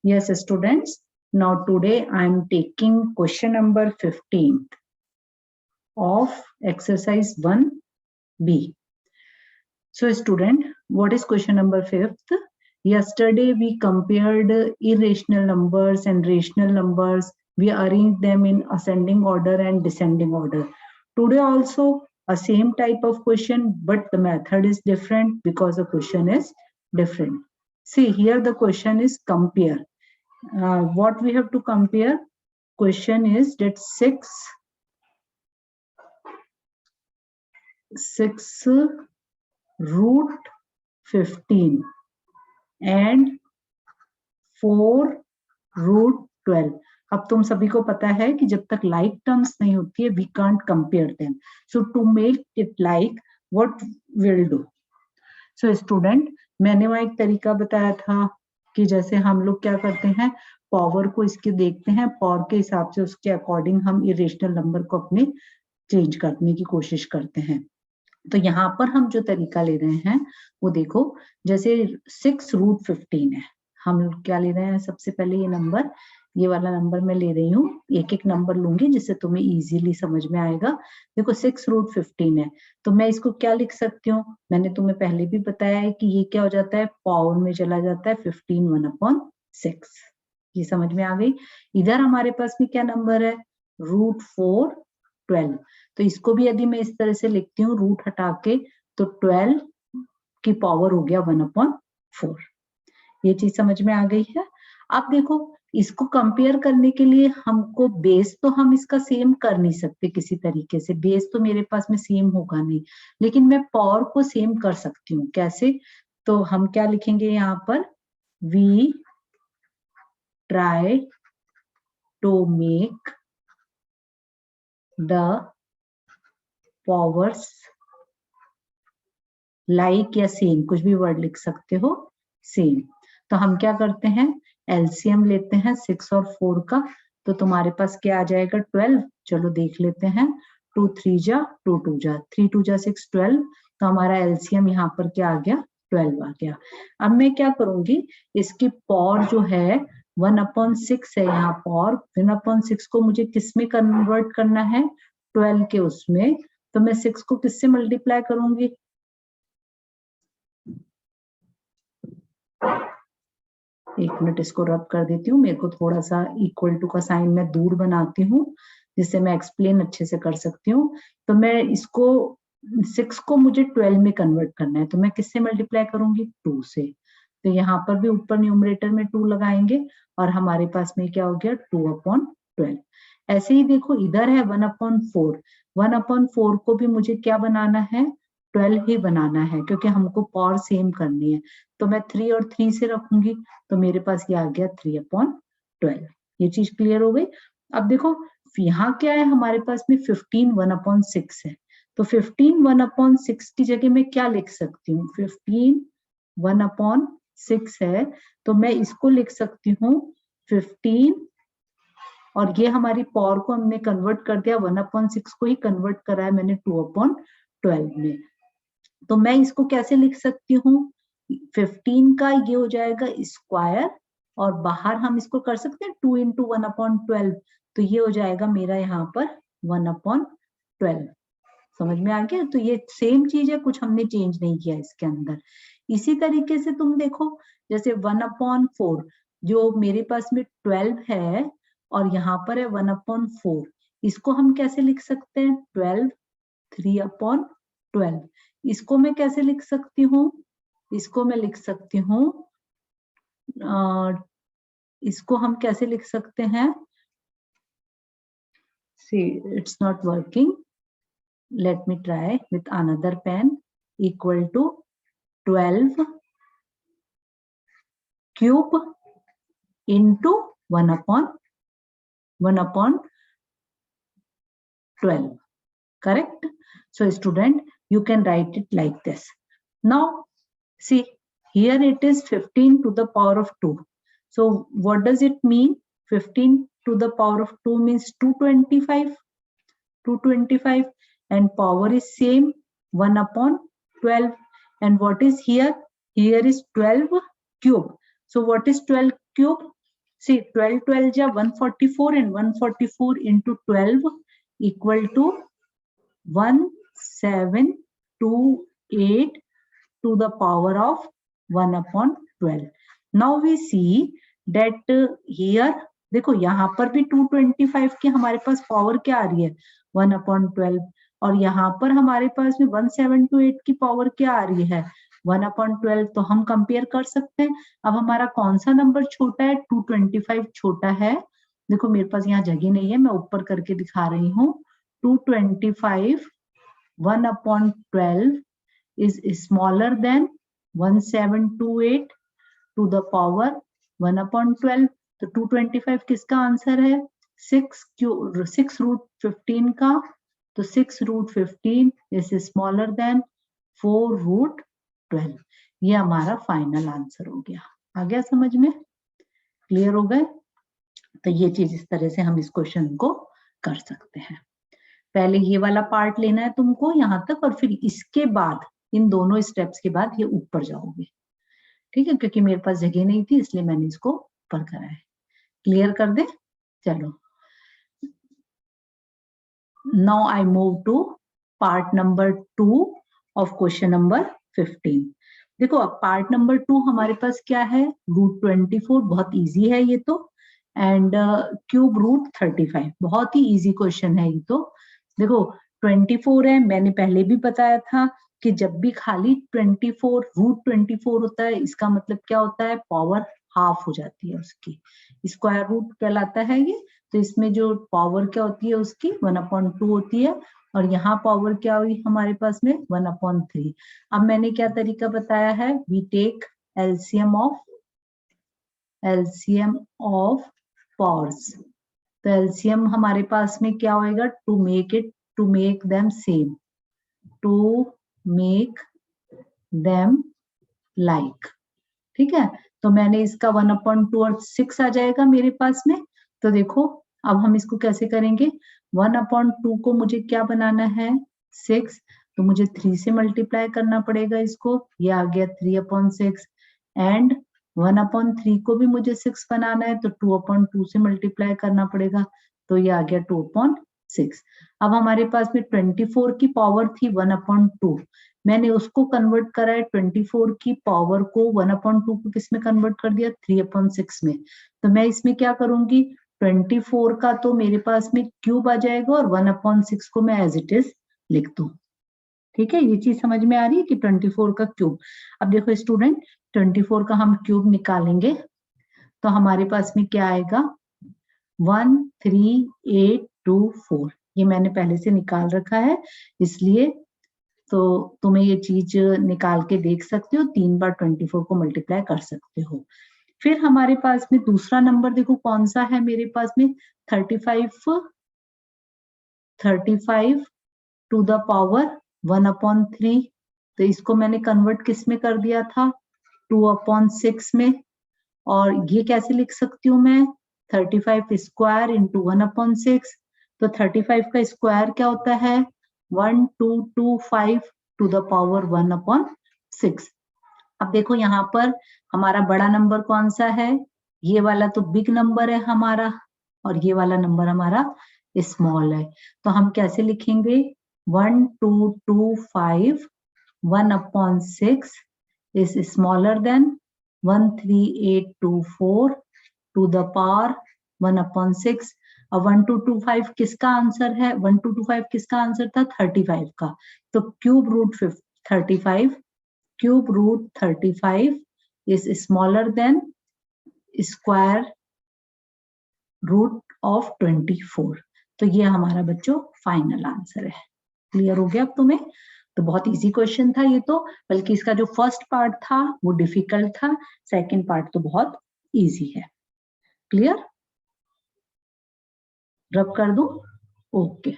Yes, students. Now today I am taking question number 15 of exercise 1B. So student, what is question number 5th? Yesterday we compared irrational numbers and rational numbers. We arranged them in ascending order and descending order. Today also a same type of question, but the method is different because the question is different. See, here the question is compare. What we have to compare? Question is that 6 root 15 and 4 root 12. अब तुम सभी को पता है कि जब तक like terms नहीं होती है we can't compare them. So to make it like what will do. So student, मैंने वहां एक तरीका बताया था कि जैसे हम लोग क्या करते हैं, पावर को इसके देखते हैं, पावर के हिसाब से उसके अकॉर्डिंग हम इरेशनल नंबर को अपने चेंज करने की कोशिश करते हैं. तो यहाँ पर हम जो तरीका ले रहे हैं वो देखो, जैसे 6 रूट 15 है. हम क्या ले रहे हैं, सबसे पहले ये नंबर, ये वाला नंबर मैं ले रही हूँ. एक एक नंबर लूंगी जिससे तुम्हें इजीली समझ में आएगा. देखो 6 रूट 15 है, तो मैं इसको क्या लिख सकती हूँ, मैंने तुम्हें पहले भी बताया है कि ये क्या हो जाता है, पावर में चला जाता है 15 1/6. ये समझ में आ गई. इधर हमारे पास में क्या नंबर है, रूट 4 12. तो इसको भी यदि मैं इस तरह से लिखती हूँ रूट हटा के, तो 12 की पावर हो गया 1/4. ये चीज समझ में आ गई है. अब देखो, इसको कंपेयर करने के लिए हमको बेस तो हम इसका सेम कर नहीं सकते किसी तरीके से, बेस तो मेरे पास में सेम होगा नहीं, लेकिन मैं पावर को सेम कर सकती हूँ. कैसे? तो हम क्या लिखेंगे यहाँ पर, we try to make the powers like या सेम, कुछ भी वर्ड लिख सकते हो, सेम. तो हम क्या करते हैं, एलसीएम लेते हैं 6 और 4 का. तो तुम्हारे पास क्या आ जाएगा, 12. चलो देख लेते हैं. 2 3 जा 2 2 जा 3 2 जा 6 12. तो हमारा एलसीएम यहाँ पर क्या आ गया, 12 आ गया. अब मैं क्या करूंगी, इसकी पावर जो है 1/6 है यहाँ पावर. 1/6 को मुझे किस में कन्वर्ट करना है, 12 के उसमें. तो मैं 6 को किससे मल्टीप्लाई करूंगी, एक मिनट इसको रब कर देती हूँ. मेरे को थोड़ा सा इक्वल टू का साइन मैं दूर बनाती हूँ जिससे मैं एक्सप्लेन अच्छे से कर सकती हूँ. तो मैं इसको 6 को मुझे 12 में कन्वर्ट करना है, तो मैं किससे मल्टीप्लाई करूंगी, 2 से. तो यहाँ पर भी ऊपर न्यूमरेटर में 2 लगाएंगे और हमारे पास में क्या हो गया, 2/12. ऐसे ही देखो, इधर है 1/4. 1/4 को भी मुझे क्या बनाना है, 12 ही बनाना है, क्योंकि हमको पावर सेम करनी है. तो मैं 3 और 3 से रखूंगी, तो मेरे पास ये आ गया 3/12. ये चीज क्लियर हो गई. अब देखो यहाँ क्या है, हमारे पास में 15 1/6 है. तो 15 1/6 की जगह मैं क्या लिख सकती हूँ, 15 1/6 है, तो मैं इसको लिख सकती हूँ 15, और ये हमारी पावर को हमने कन्वर्ट कर दिया, 1/6 को ही कन्वर्ट करा है मैंने 2/12 में. तो मैं इसको कैसे लिख सकती हूँ, 15 का ये हो जाएगा स्क्वायर, और बाहर हम इसको कर सकते हैं 2 × 1/12. तो ये हो जाएगा मेरा यहाँ पर 1/12. समझ में आ गया. तो ये सेम चीज है, कुछ हमने चेंज नहीं किया इसके अंदर. इसी तरीके से तुम देखो, जैसे 1/4 जो मेरे पास में 12 है और यहाँ पर है 1/4, इसको हम कैसे लिख सकते हैं, 12 3/12. इसको मैं कैसे लिख सकती हूँ, इसको मैं लिख सकती हूँ, इसको हम कैसे लिख सकते हैं, see it's not working, let me try with another pen, equal to 12 cube into 1/12. Correct? So student, you can write it like this. Now see, here it is 15 to the power of 2. So what does it mean, 15 to the power of 2 means 225, and power is same, 1/12. And what is here, here is 12 cube. So what is 12 cube, See 12 12 ja 144 and 144 into 12 equal to 1728 to the power of 1 upon 12. Now we see that here देखो यहाँ पर भी 225 की हमारे पास power क्या आ रही है 1 upon 12 और यहाँ पर हमारे पास में 1728 की पावर क्या आ रही है 1 upon 12. तो हम कंपेयर कर सकते हैं. अब हमारा कौन सा नंबर छोटा है 225 छोटा है. देखो मेरे पास यहाँ जगह नहीं है, मैं ऊपर करके दिखा रही हूँ. 225 1 upon 12 is smaller than 1728 to the power 1 upon 12. तो 225 किसका आंसर है 6 रूट 15 का. तो 6 root 15 is smaller than 4 root 12. ये हमारा फाइनल आंसर हो गया. आ गया समझ में? क्लियर हो गए? तो ये चीज इस तरह से हम इस क्वेश्चन को कर सकते हैं. पहले ये वाला पार्ट लेना है तुमको यहां तक और फिर इसके बाद इन दोनों स्टेप्स के बाद ये ऊपर जाओगे. ठीक है, क्योंकि मेरे पास जगह नहीं थी इसलिए मैंने इसको ऊपर करा है. क्लियर कर दे. चलो now I move to part number 2 of question number 15. देखो अब पार्ट नंबर 2 हमारे पास क्या है रूट 24. बहुत इजी है ये तो. And cube root 35. बहुत ही इजी क्वेश्चन है ये तो. देखो 24 है, मैंने पहले भी बताया था कि जब भी खाली 24 रूट 24 होता है इसका मतलब क्या होता है पावर हाफ हो जाती है उसकी. स्क्वायर रूट कहलाता है ये. तो इसमें जो पावर क्या होती है उसकी 1/2 होती है और यहाँ पावर क्या हुई हमारे पास में 1/3. अब मैंने क्या तरीका बताया है we take LCM of powers. तो एलसीएम हमारे पास में क्या होएगा to make them same, to make them like. ठीक है, तो मैंने इसका 1/2 और 6 आ जाएगा मेरे पास में. तो देखो अब हम इसको कैसे करेंगे 1/2 को मुझे क्या बनाना है 6. तो मुझे 3 से मल्टीप्लाई करना पड़ेगा इसको. ये आ गया 3/6 एंड 1/3 को भी मुझे 6 बनाना है तो 2/2 से मल्टीप्लाई करना पड़ेगा. तो ये आ गया 2/6. अब हमारे पास में 24 की पावर थी 1/2. मैंने उसको कन्वर्ट करा है 24 की पावर को 1/2 को किस में कन्वर्ट कर दिया 3/6 में. तो मैं इसमें क्या करूंगी 24 का तो मेरे पास में क्यूब आ जाएगा और 1/6 को मैं एज इट इज लिख दूं. ठीक है, ये चीज समझ में आ रही है कि 24 का क्यूब. अब देखो स्टूडेंट 24 का हम क्यूब निकालेंगे तो हमारे पास में क्या आएगा 13824. ये मैंने पहले से निकाल रखा है इसलिए तो तुम्हें ये चीज निकाल के देख सकते हो. 3 बार 24 को मल्टीप्लाई कर सकते हो. फिर हमारे पास में दूसरा नंबर देखो कौन सा है मेरे पास में 35 टू द पावर 1/3. तो इसको मैंने कन्वर्ट किस में कर दिया था 2/6 में. और ये कैसे लिख सकती हूँ मैं 35 स्क्वायर इंटू 1/6. तो 35 का स्क्वायर क्या होता है 1225 टू द पावर 1/6. अब देखो यहाँ पर हमारा बड़ा नंबर कौन सा है ये वाला तो बिग नंबर है हमारा और ये वाला नंबर हमारा स्मॉल है. तो हम कैसे लिखेंगे 1225 1/6 is smaller than 13824 to the power 1/6. अब 1225 किसका आंसर है 1225 किसका आंसर था 35 का. तो cube root 35 is smaller than square root of 24. तो ये हमारा बच्चों फाइनल आंसर है. क्लियर हो गया अब तुम्हें? तो बहुत इजी क्वेश्चन था ये तो, बल्कि इसका जो फर्स्ट पार्ट था वो डिफिकल्ट था, सेकंड पार्ट तो बहुत इजी है. क्लियर? रब कर दूं? ओके.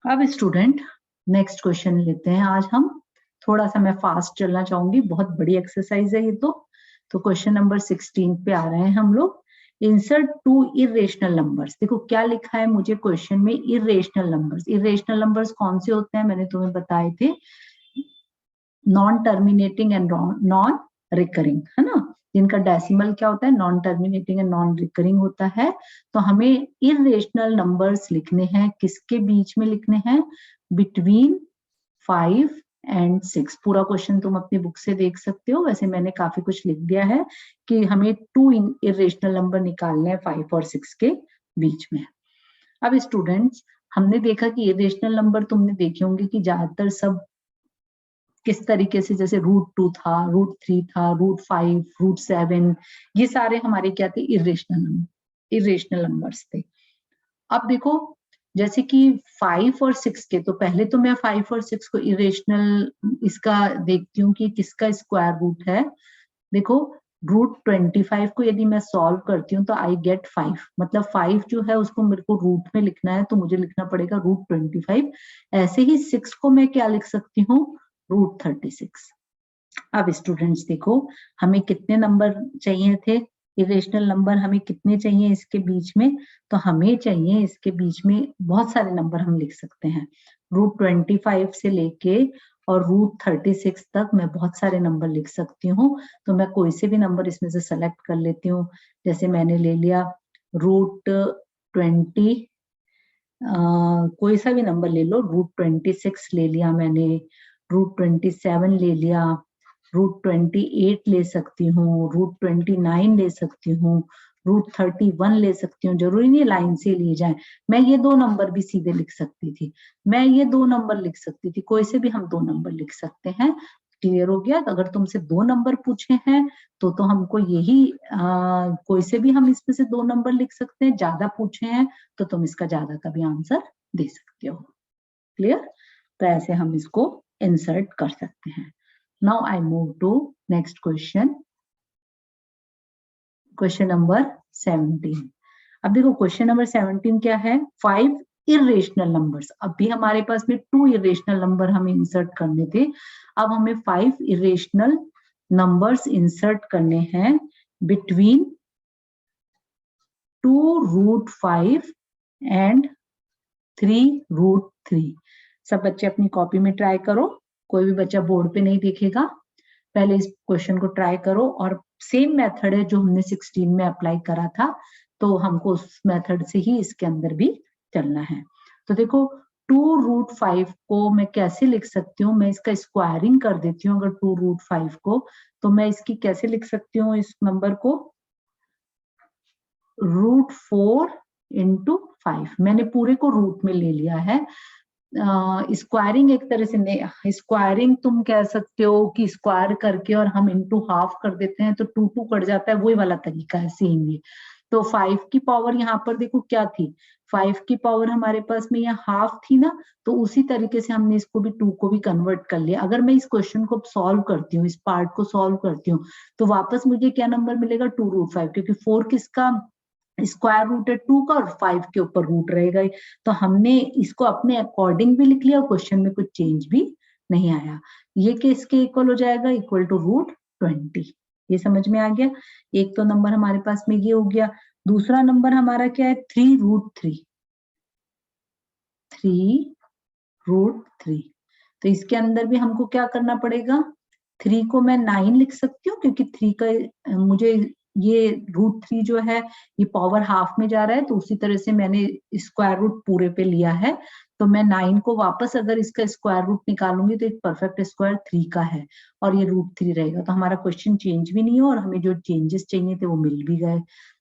अब स्टूडेंट नेक्स्ट क्वेश्चन लेते हैं. आज हम थोड़ा सा मैं फास्ट चलना चाहूंगी, बहुत बड़ी एक्सरसाइज है ये तो. तो क्वेश्चन नंबर 16 पे आ रहे हैं हम लोग. Insert 2 irrational numbers. देखो क्या लिखा है मुझे क्वेश्चन में इरेशनल नंबर्स. इरेशनल नंबर्स कौन से होते हैं मैंने तुम्हें बताए थे non terminating and non recurring, है ना. जिनका डेसिमल क्या होता है, non terminating and non recurring होता है। तो हमें इरेशनल नंबर्स लिखने हैं, किसके बीच में लिखने हैं, बिटवीन 5 एंड 6। पूरा क्वेश्चन तुम अपनी बुक से देख सकते हो, वैसे मैंने काफी कुछ लिख दिया है कि हमें 2 इरेशनल नंबर निकालने हैं 5 और 6 के बीच में। अब स्टूडेंट्स, हमने देखा कि इरेशनल नंबर तुमने देखे होंगे कि ज्यादातर सब किस तरीके से, जैसे √2 था, √3 था, √5, √7, ये सारे हमारे क्या थे, इरेशनल नंबर्स थे। अब देखो जैसे कि 5 और 6 के, तो पहले तो मैं 5 और 6 को इरेशनल इसका देखती हूँ कि किसका स्क्वायर रूट है। देखो √25 को यदि मैं सॉल्व करती हूँ तो आई गेट 5, मतलब 5 जो है उसको मेरे को रूट में लिखना है, तो मुझे लिखना पड़ेगा √25। ऐसे ही 6 को मैं क्या लिख सकती हूँ, √36। अब स्टूडेंट्स देखो, हमें कितने नंबर चाहिए थे, इरेशनल नंबर हमें कितने चाहिए इसके बीच में, तो हमें चाहिए इसके बीच में बहुत सारे नंबर हम लिख सकते हैं। √25 से लेके और √36 तक मैं बहुत सारे नंबर लिख सकती हूँ। तो मैं कोई से भी नंबर इसमें से सेलेक्ट कर लेती हूँ। जैसे मैंने ले लिया √20, कोई सा भी नंबर ले लो, √26 ले लिया मैंने, √27 ले लिया, √28 ले सकती हूँ, √29 ले सकती हूँ, √31 ले सकती हूँ। जरूरी नहीं लाइन से लिए जाए, मैं ये 2 नंबर भी सीधे लिख सकती थी, मैं ये 2 नंबर लिख सकती थी, कोई से भी हम 2 नंबर लिख सकते हैं। क्लियर हो गया? अगर तुमसे 2 नंबर पूछे हैं तो हमको यही कोई से भी हम इसमें से 2 नंबर लिख सकते हैं। ज्यादा पूछे हैं तो तुम इसका ज्यादा का भी आंसर दे सकते हो। क्लियर? तो ऐसे हम इसको इंसर्ट कर सकते हैं। Now I move to next question. Question number 17. अब देखो क्वेश्चन नंबर 17 क्या है, 5 इरेशनल नंबर्स। अभी हमारे पास में 2 इरेशनल नंबर हमें इंसर्ट करने थे, अब हमें 5 इरेशनल नंबर्स इंसर्ट करने हैं बिटवीन 2√5 एंड 3√3। सब बच्चे अपनी कॉपी में ट्राई करो, कोई भी बच्चा बोर्ड पे नहीं देखेगा। पहले इस क्वेश्चन को ट्राई करो, और सेम मेथड है जो हमने 16 में अप्लाई करा था, तो हमको उस मेथड से ही इसके अंदर भी चलना है। तो देखो 2√5 को मैं कैसे लिख सकती हूँ, मैं इसका स्क्वायरिंग कर देती हूँ। अगर 2√5 को, तो मैं इसकी कैसे लिख सकती हूँ, इस नंबर को √4 × 5। मैंने पूरे को रूट में ले लिया है। स्क्वायरिंग एक तरह से नहीं, स्क्वायरिंग तुम कह सकते हो कि स्क्वायर करके और हम इनटू हाफ कर देते हैं तो 2 कट जाता है, वही वाला तरीका है सेम ये। तो 5 की पावर यहाँ पर देखो क्या थी, 5 की पावर हमारे पास में यहाँ हाफ थी ना, तो उसी तरीके से हमने इसको भी 2 को भी कन्वर्ट कर लिया। अगर मैं इस क्वेश्चन को सॉल्व करती हूँ, इस पार्ट को सॉल्व करती हूँ, तो वापस मुझे क्या नंबर मिलेगा, 2√5, क्योंकि 4 किसका स्क्वायर रूट है, 2 का, और 5 के ऊपर रूट रहेगा। तो हमने इसको अपने अकॉर्डिंग भी लिख लिया और क्वेश्चन में कुछ चेंज भी नहीं आया। ये किसके इक्वल हो जाएगा, इक्वल टू √20। ये समझ में आ गया? एक तो नंबर हमारे पास में ये हो गया। दूसरा नंबर हमारा क्या है, 3√3। 3√3। तो इसके अंदर भी हमको क्या करना पड़ेगा, 3 को मैं 9 लिख सकती हूँ, क्योंकि 3 का मुझे ये √3 जो है ये पावर हाफ में जा रहा है, तो उसी तरह से मैंने स्क्वायर रूट पूरे पे लिया है। तो मैं 9 को वापस अगर इसका स्क्वायर रूट निकालूंगी तो एक परफेक्ट स्क्वायर 3 का है, और ये √3 रहेगा। तो हमारा क्वेश्चन चेंज भी नहीं हो, और हमें जो चेंजेस चाहिए थे वो मिल भी गए।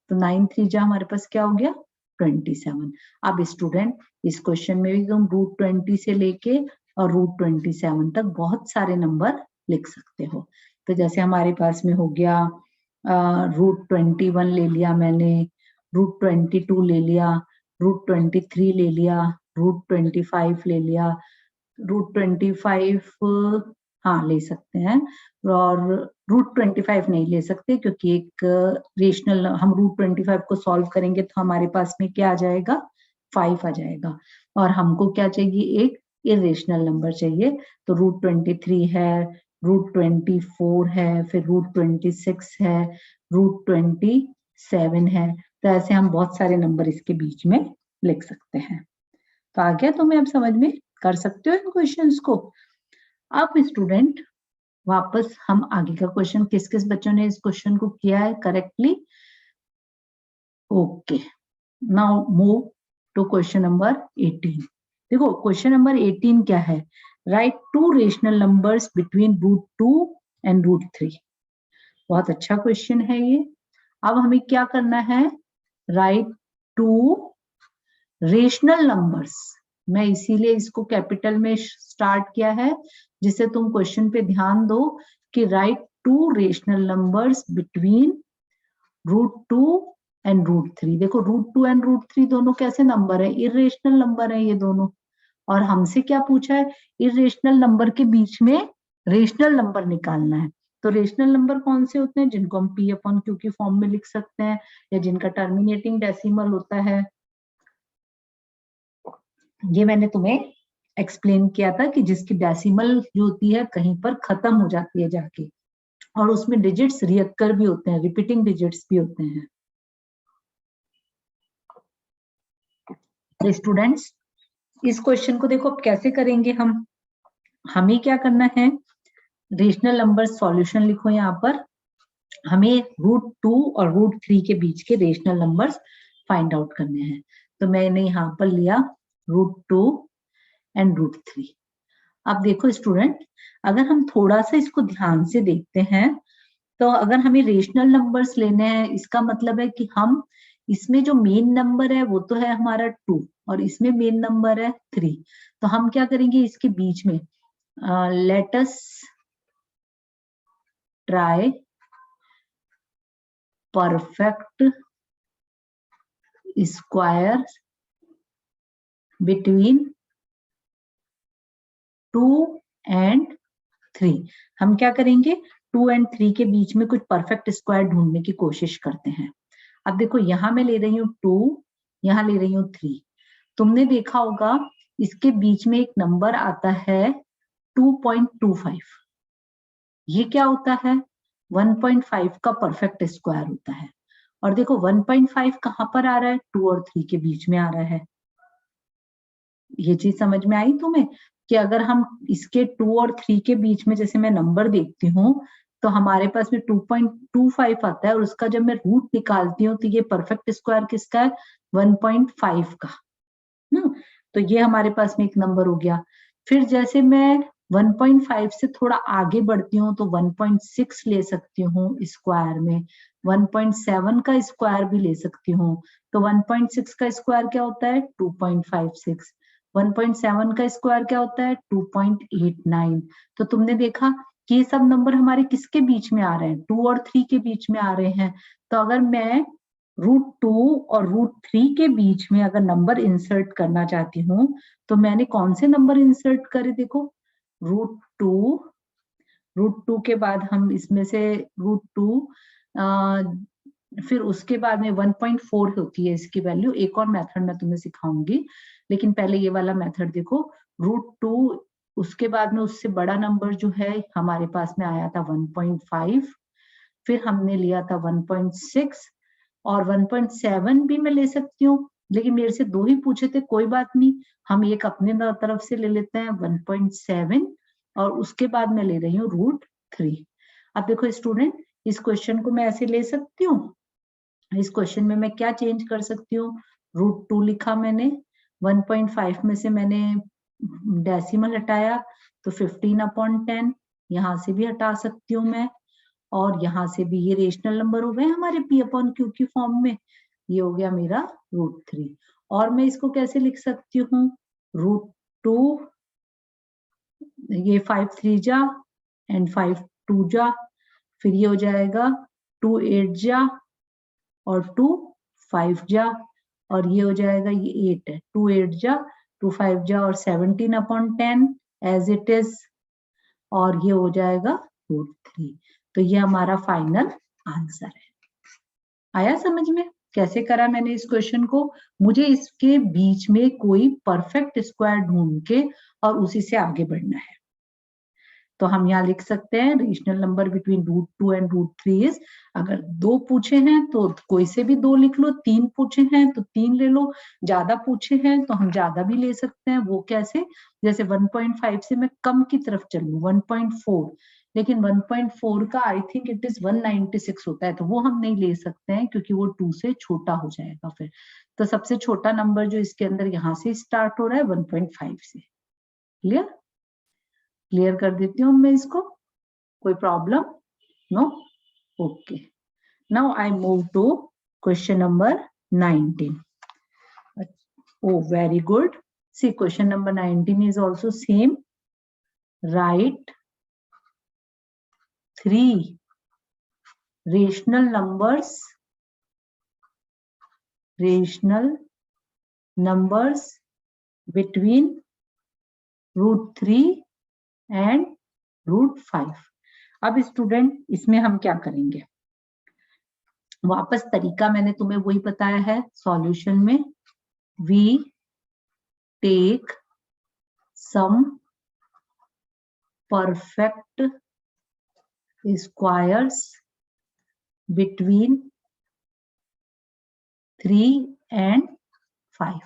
तो 9 3 जा हमारे पास क्या हो गया, 27। अब स्टूडेंट इस क्वेश्चन में भी तुम √20 से लेके और √27 तक बहुत सारे नंबर लिख सकते हो। तो जैसे हमारे पास में हो गया √21 ले लिया मैंने, √22 ले लिया, √23 ले लिया, √25 ले लिया, √25 हाँ ले सकते हैं, और √25 नहीं ले सकते क्योंकि एक रेशनल, हम √25 को सॉल्व करेंगे तो हमारे पास में क्या आ जाएगा, 5 आ जाएगा, और हमको क्या चाहिए, एक इरेशनल नंबर चाहिए। तो √23 है, √24 है, फिर √26 है, √27 है। तो ऐसे हम बहुत सारे नंबर इसके बीच में लिख सकते हैं। तो आ गया तुम्हें अब समझ में, कर सकते हो इन क्वेश्चंस को। अब स्टूडेंट वापस हम आगे का क्वेश्चन, किस किस बच्चों ने इस क्वेश्चन को किया है correctly? Okay, now move to question number 18। देखो क्वेश्चन नंबर 18 क्या है? Write two rational numbers between √2 and √3। बहुत अच्छा क्वेश्चन है ये। अब हमें क्या करना है? Write two rational numbers. मैं इसीलिए इसको कैपिटल में स्टार्ट किया है, जिससे तुम क्वेश्चन पे ध्यान दो कि write two rational numbers between √2 and √3। देखो √2 एंड √3 दोनों कैसे नंबर है? इरेशनल नंबर है ये दोनों। और हमसे क्या पूछा है? इरेशनल नंबर के बीच में रेशनल नंबर निकालना है। तो रेशनल नंबर कौन से होते हैं? जिनको हम P/Q की फॉर्म में लिख सकते हैं, या जिनका टर्मिनेटिंग डेसिमल होता है। ये मैंने तुम्हें एक्सप्लेन किया था कि जिसकी डेसिमल जो होती है कहीं पर खत्म हो जाती है जाके, और उसमें डिजिट्स रियक्कर भी होते हैं, रिपीटिंग डिजिट्स भी होते हैं। तो स्टूडेंट्स, इस क्वेश्चन को देखो अब कैसे करेंगे हम। हमें क्या करना है? रेशनल नंबर सॉल्यूशन लिखो यहाँ पर। हमें √2 और √3 के बीच के रेशनल नंबर्स फाइंड आउट करने हैं। तो मैंने यहाँ पर लिया √2 एंड √3। अब देखो स्टूडेंट, अगर हम थोड़ा सा इसको ध्यान से देखते हैं, तो अगर हमें रेशनल नंबर्स लेने हैं, इसका मतलब है कि हम इसमें जो मेन नंबर है वो तो है हमारा 2, और इसमें मेन नंबर है 3। तो हम क्या करेंगे? इसके बीच में let us try perfect square between 2 and 3। हम क्या करेंगे? 2 एंड 3 के बीच में कुछ परफेक्ट स्क्वायर ढूंढने की कोशिश करते हैं। अब देखो यहां मैं ले रही हूँ 2, यहां ले रही हूँ 3। तुमने देखा होगा इसके बीच में एक नंबर आता है 2.25। ये क्या होता है? 1.5 का परफेक्ट स्क्वायर होता है। और देखो 1.5 कहां पर आ रहा है? 2 और 3 के बीच में आ रहा है। ये चीज समझ में आई तुम्हें कि अगर हम इसके 2 और 3 के बीच में जैसे मैं नंबर देखती हूँ, तो हमारे पास में 2.25 आता है, और उसका जब मैं रूट निकालती हूँ तो ये परफेक्ट स्क्वायर किसका है? 1.5 का ना। तो ये हमारे पास में एक नंबर हो गया। फिर जैसे मैं 1.5 से थोड़ा आगे बढ़ती हूँ तो 1.6 ले सकती हूँ स्क्वायर में, 1.7 का स्क्वायर भी ले सकती हूँ। तो 1.6 का स्क्वायर क्या होता है? 2.56। 1.7 का स्क्वायर क्या होता है? 2.89। तो तुमने देखा कि ये सब नंबर हमारे किसके बीच में आ रहे हैं? 2 और 3 के बीच में आ रहे हैं। तो अगर मैं √2 और √3 के बीच में अगर नंबर इंसर्ट करना चाहती हूँ, तो मैंने कौन से नंबर इंसर्ट करे? देखो √2 के बाद हम इसमें से √2, फिर उसके बाद में 1.4 होती है इसकी वैल्यू। एक और मेथड मैं तुम्हें सिखाऊंगी, लेकिन पहले ये वाला मेथड देखो। √2, उसके बाद में उससे बड़ा नंबर जो है हमारे पास में आया था 1.5, फिर हमने लिया था 1.6, और 1.7 भी मैं ले सकती हूँ, लेकिन मेरे से 2 ही पूछे थे, कोई बात नहीं, हम एक अपने तरफ से ले लेते हैं 1.7, और उसके बाद मैं ले रही हूँ √3। अब देखो स्टूडेंट, इस क्वेश्चन को मैं ऐसे ले सकती हूँ। इस क्वेश्चन में मैं क्या चेंज कर सकती हूँ? √2 लिखा मैंने, 1.5 में से मैंने डेसिमल हटाया तो 15/10, यहाँ से भी हटा सकती हूँ मैं, और यहाँ से भी ये रेशनल नंबर हो गए हमारे P/Q की फॉर्म में। ये हो गया मेरा √3। और मैं इसको कैसे लिख सकती हूँ? √2, ये 5 3 जा एंड 5 2 जा, फिर ये हो जाएगा 2 8 जा और 2 5 जा, और ये हो जाएगा, ये 8 है, 2 8 जा 2 5 जा और 17/10 एज इट इज, और ये हो जाएगा √3। तो ये हमारा फाइनल आंसर है। आया समझ में कैसे करा मैंने इस क्वेश्चन को? मुझे इसके बीच में कोई परफेक्ट स्क्वायर ढूंढ के और उसी से आगे बढ़ना है। तो हम यहाँ लिख सकते हैं rational number between √2 and √3 is, अगर 2 पूछे हैं तो कोई से भी 2 लिख लो, 3 पूछे हैं तो 3 ले लो, ज्यादा पूछे हैं तो हम ज्यादा भी ले सकते हैं। वो कैसे? जैसे 1.5 से मैं कम की तरफ चलूं, 1.4, लेकिन 1.4 का आई थिंक इट इज 196 होता है, तो वो हम नहीं ले सकते हैं क्योंकि वो 2 से छोटा हो जाएगा फिर। तो सबसे छोटा नंबर जो इसके अंदर यहाँ से स्टार्ट हो रहा है 1.5 से। क्लियर? क्लियर कर देती हूँ मैं इसको, कोई problem? No? Okay, now I move to question number 19. Oh, very good. See, question number 19 is also same. Write 3 rational numbers between √3 and √5. अब स्टूडेंट इसमें हम क्या करेंगे? वापस तरीका मैंने तुम्हें वही बताया है सॉल्यूशन में. We take some perfect squares between 3 and 5.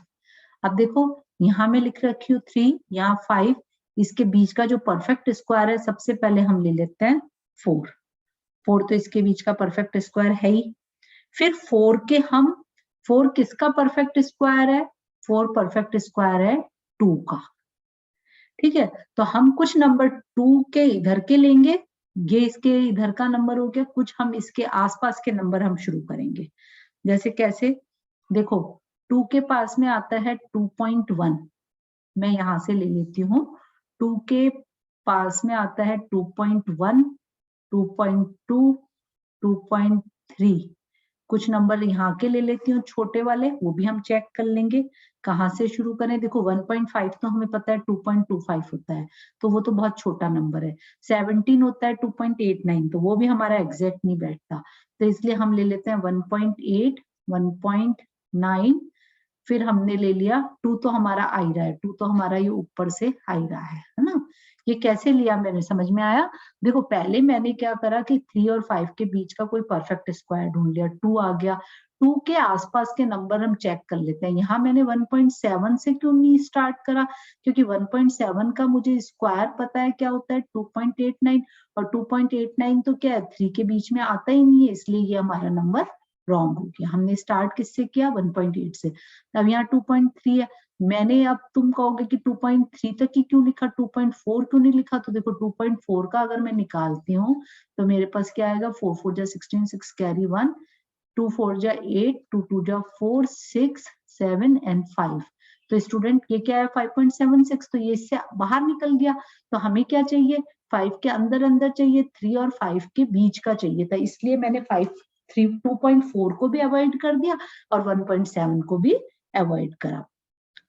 अब देखो यहां में लिख रखी हूँ 3, यहाँ 5, इसके बीच का जो परफेक्ट स्क्वायर है सबसे पहले हम ले लेते हैं 4. 4 तो इसके बीच का परफेक्ट स्क्वायर है ही. फिर 4 किसका परफेक्ट स्क्वायर है? 4 परफेक्ट स्क्वायर है 2 का. ठीक है, तो हम कुछ नंबर 2 के इधर के लेंगे, ये इसके इधर का नंबर हो गया, कुछ हम इसके आसपास के नंबर हम शुरू करेंगे. जैसे कैसे? देखो 2 के पास में आता है 2.1, मैं यहां से ले लेती हूँ. 2 के पास में आता है 2.1, 2.2, 2.3. कुछ नंबर यहाँ के ले लेती हूँ छोटे वाले, वो भी हम चेक कर लेंगे. कहाँ से शुरू करें? देखो 1.5 तो हमें पता है 2.25 होता है, तो वो तो बहुत छोटा नंबर है. 17 होता है 2.89, तो वो भी हमारा एग्जैक्ट नहीं बैठता, तो इसलिए हम ले लेते हैं 1.8, 1.9. फिर हमने ले लिया 2, तो हमारा आ ही रहा है, 2 तो हमारा ये ऊपर से आ ही रहा है ना. ये कैसे लिया मैंने, समझ में आया? देखो पहले मैंने क्या करा कि 3 और 5 के बीच का कोई परफेक्ट स्क्वायर ढूंढ लिया, 2 आ गया. 2 के आसपास के नंबर हम चेक कर लेते हैं. यहाँ मैंने 1.7 से क्यों नहीं स्टार्ट करा? क्योंकि 1.7 का मुझे स्क्वायर पता है क्या होता है, 2.89, और 2.89 तो क्या है 3 के बीच में आता ही नहीं है, इसलिए ये हमारा नंबर रॉन्ग हो गया. हमने स्टार्ट किससे किया? 1.8 से. अब यहाँ 2.3 है, मैंने, अब तुम कहोगे कि 2.3 तक ही क्यों लिखा, 2.4 क्यों नहीं लिखा? तो देखो 2.4 का अगर मैं निकालती हूँ तो मेरे पास क्या आएगा, 4 4 जा 16, 6 कैरी 1, 2 4 जा 8, 2 2 जा 4, 6 7 एंड 5. तो स्टूडेंट ये क्या है 5.76, तो ये इससे बाहर निकल गया. तो हमें क्या चाहिए? 5 के अंदर अंदर चाहिए, 3 और 5 के बीच का चाहिए था, इसलिए मैंने 2.4 को भी अवॉइड कर दिया और 1.7 को भी अवॉइड करा.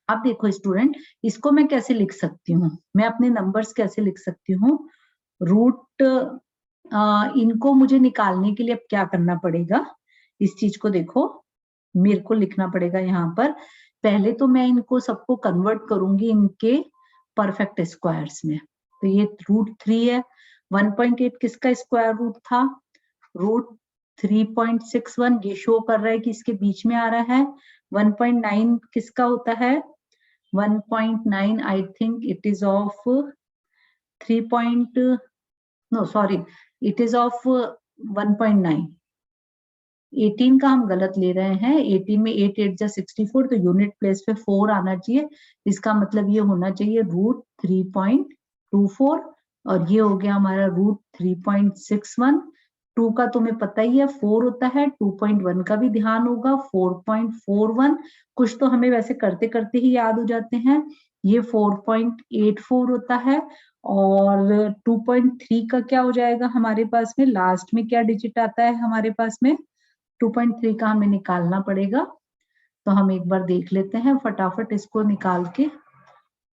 अब देखो स्टूडेंट, इसको मैं कैसे लिख सकती हूँ? मैं अपने नंबर्स कैसे लिख सकती हूँ? रूट, इनको मुझे निकालने के लिए अब क्या करना पड़ेगा? इस चीज को देखो, मेरे को लिखना पड़ेगा यहाँ पर. पहले तो मैं इनको सबको कन्वर्ट करूंगी इनके परफेक्ट स्क्वायर्स में. तो ये √3 है. 1.8 किसका स्क्वायर रूट था? √3.61. ये शो कर रहा है कि इसके बीच में आ रहा है. 1.9 किसका होता है? 1.9 I think it is of 1.9. 18 का हम गलत ले रहे हैं. 18 में 8 8 जा 64, तो यूनिट प्लेस पे 4 आना चाहिए. इसका मतलब ये होना चाहिए √3.24, और ये हो गया हमारा √3.61. 2 का तुम्हें पता ही है 4 होता है. 2.1 का भी ध्यान होगा, 4.41. कुछ तो हमें वैसे करते करते ही याद हो जाते हैं. ये 4.84 होता है. और 2.3 का क्या हो जाएगा हमारे पास में? लास्ट में क्या डिजिट आता है हमारे पास में? 2.3 का हमें निकालना पड़ेगा. तो हम एक बार देख लेते हैं फटाफट इसको निकाल के.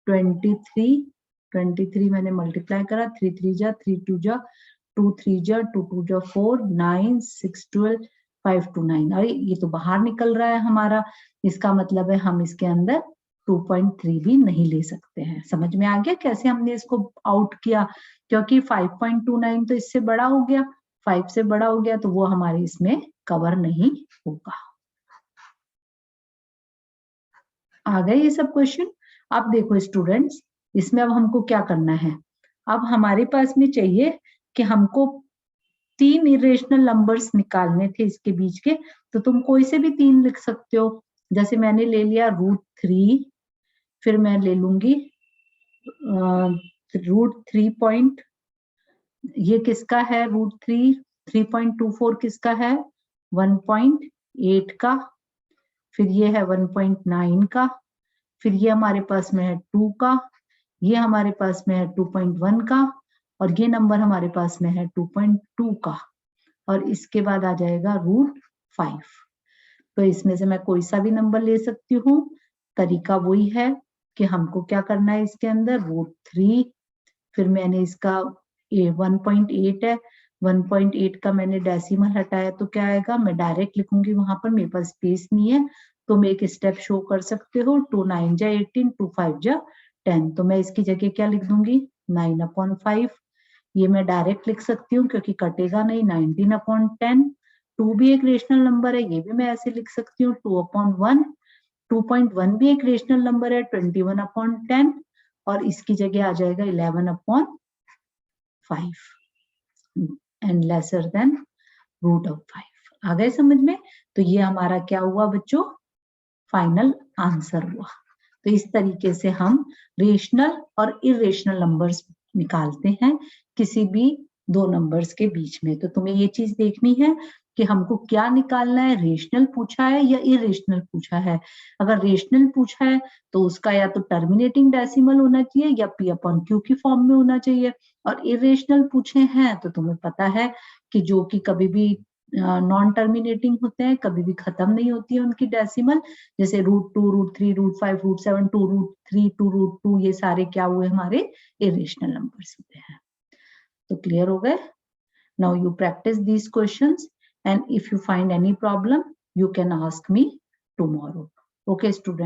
23 मैंने मल्टीप्लाई करा, 3 3 जा 3 2 जा 2 3 जा 2 2 जा 4, 9 6 12 5 2 9. अरे ये तो बाहर निकल रहा है हमारा, इसका मतलब है हम इसके अंदर 2.3 भी नहीं ले सकते हैं. समझ में आ गया कैसे हमने इसको आउट किया? क्योंकि 5.29 तो इससे बड़ा हो गया, 5 से बड़ा हो गया, तो वो हमारे इसमें कवर नहीं होगा. आ गए ये सब क्वेश्चन? अब देखो स्टूडेंट्स, इसमें अब हमको क्या करना है? अब हमारे पास में चाहिए कि हमको 3 इरेशनल नंबर्स निकालने थे इसके बीच के, तो तुम कोई से भी 3 लिख सकते हो। जैसे मैंने ले लिया √3, फिर मैं ले लूंगी √3 ये किसका है √3, 3.24 किसका है 1.8 का, फिर ये है 1.9 का, फिर ये हमारे पास में है 2 का, ये हमारे पास में है 2.1 का, और ये नंबर हमारे पास में है 2.2 का, और इसके बाद आ जाएगा √5। तो इसमें से मैं कोई सा भी नंबर ले सकती हूँ। तरीका वही है कि हमको क्या करना है इसके अंदर √3, फिर मैंने इसका 1.8 है, 1.8 का मैंने डेसिमल हटाया तो क्या आएगा, मैं डायरेक्ट लिखूंगी, वहां पर मेरे पास स्पेस नहीं है, तो मैं एक स्टेप शो कर सकते हो, 2 9 जा 18, 2 5 जा 10, तो मैं इसकी जगह क्या लिख दूंगी 9/5। ये मैं डायरेक्ट लिख सकती हूँ क्योंकि कटेगा नहीं, 19/10। 2 भी एक रेशनल नंबर है, ये भी मैं ऐसे लिख सकती हूँ 2/1। 2.1 भी एक रेशनल नंबर है, 21/10, और इसकी जगह आ जाएगा 11/5 एंड लेसर देन √5। आ गए समझ में? तो ये हमारा क्या हुआ बच्चों, फाइनल आंसर हुआ। तो इस तरीके से हम रेशनल और इरेशनल नंबर्स निकालते हैं किसी भी दो नंबर्स के बीच में। तो तुम्हें ये चीज देखनी है कि हमको क्या निकालना है, रेशनल पूछा है या इरेशनल पूछा है। अगर रेशनल पूछा है तो उसका या तो टर्मिनेटिंग डेसिमल होना चाहिए या P/Q की फॉर्म में होना चाहिए, और इरेशनल पूछे हैं तो तुम्हें पता है कि जो कि कभी भी नॉन टर्मिनेटिंग होते हैं, कभी भी खत्म नहीं होती है उनकी डेसिमल, जैसे √2, √3, √5, √7, 2√3, 2√2, ये सारे क्या हुए हमारे इरेशनल नंबर्स होते हैं। तो क्लियर हो गए? Now you practice these questions, and if you find any problem, you can ask me tomorrow. Okay, students.